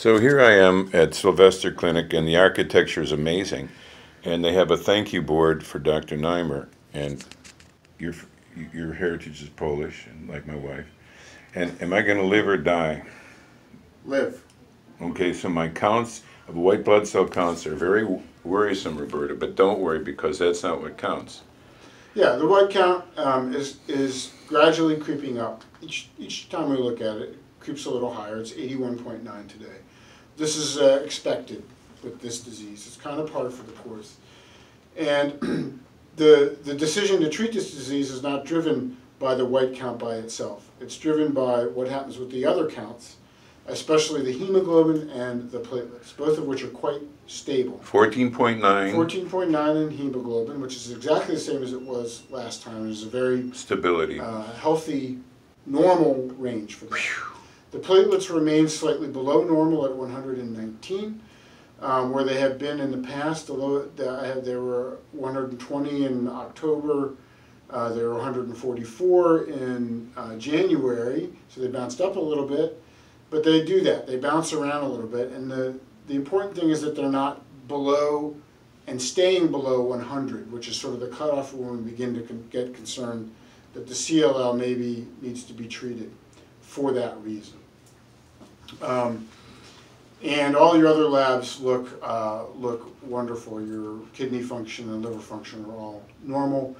So here I am at Sylvester Clinic, and the architecture is amazing. And they have a thank you board for Dr. Neimer. And your your heritage is Polish, and like my wife. And am I going to live or die? Live. Okay, so my counts of white blood cell counts are very worrisome, Roberta. But don't worry, because that's not what counts. Yeah, the white count is gradually creeping up. Each time we look at it, it creeps a little higher. It's 81.9 today. This is expected with this disease. It's kind of par for the course. And the decision to treat this disease is not driven by the white count by itself. It's driven by what happens with the other counts, especially the hemoglobin and the platelets, both of which are quite stable. 14.9. 14.9 in hemoglobin, which is exactly the same as it was last time. It is a very stability, healthy, normal range for that. The platelets remain slightly below normal at 119, where they have been in the past. There were 120 in October. There were 144 in January, so they bounced up a little bit. But they do that. They bounce around a little bit, and the important thing is that they're not below and staying below 100, which is sort of the cutoff when we begin to get concerned that the CLL maybe needs to be treated for that reason. And all your other labs look wonderful. Your kidney function and liver function are all normal.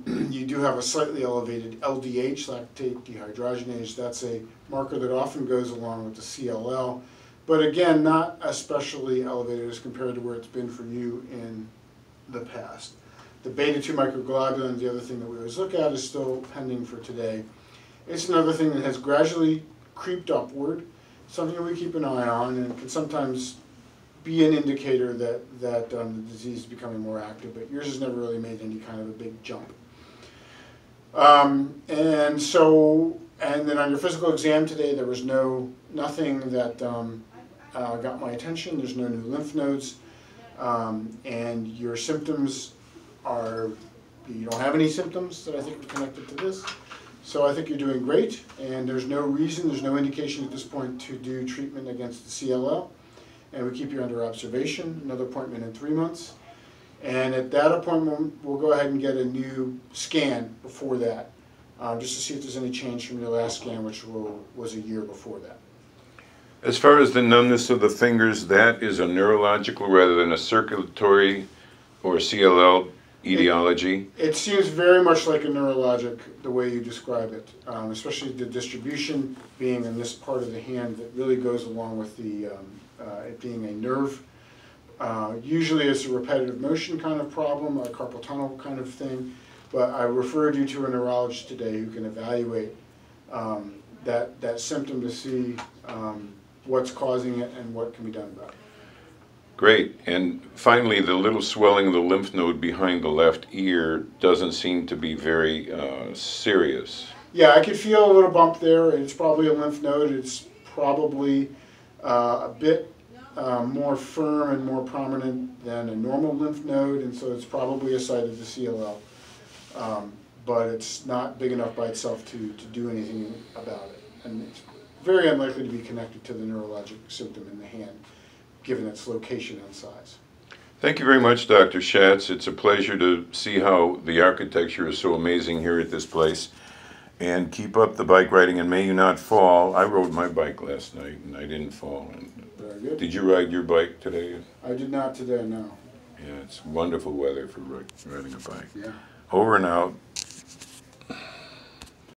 You do have a slightly elevated LDH, lactate dehydrogenase. That's a marker that often goes along with the CLL, but again, not especially elevated as compared to where it's been for you in the past. The beta-2 microglobulin, the other thing that we always look at, is still pending for today. It's another thing that has gradually creeped upward, something that we keep an eye on, and can sometimes be an indicator that the disease is becoming more active, but yours has never really made any kind of a big jump. And then on your physical exam today, there was nothing that got my attention. There's no new lymph nodes, and your symptoms are, you don't have any symptoms that I think are connected to this. So I think you're doing great, and there's no reason, there's no indication at this point to do treatment against the CLL. And we keep you under observation, another appointment in 3 months. And at that appointment, we'll go ahead and get a new scan before that, just to see if there's any change from your last scan, which was a year before that. As far as the numbness of the fingers, that is a neurological rather than a circulatory or CLL etiology? It seems very much like a neurologic, the way you describe it, especially the distribution being in this part of the hand that really goes along with the it being a nerve. Usually it's a repetitive motion kind of problem, a carpal tunnel kind of thing, but I referred you to a neurologist today who can evaluate that symptom to see what's causing it and what can be done about it. Great. And finally, the little swelling of the lymph node behind the left ear doesn't seem to be very serious. Yeah, I could feel a little bump there. It's probably a lymph node. It's probably a bit more firm and more prominent than a normal lymph node, and so it's probably a site of the CLL. But it's not big enough by itself to do anything about it. And it's very unlikely to be connected to the neurologic symptom in the hand, given its location and size. Thank you very much, Dr. Schatz. It's a pleasure to see how the architecture is so amazing here at this place. And keep up the bike riding, and may you not fall. I rode my bike last night, and I didn't fall. Very good. Did you ride your bike today? I did not today, no. Yeah, it's wonderful weather for riding a bike. Yeah. Over and out.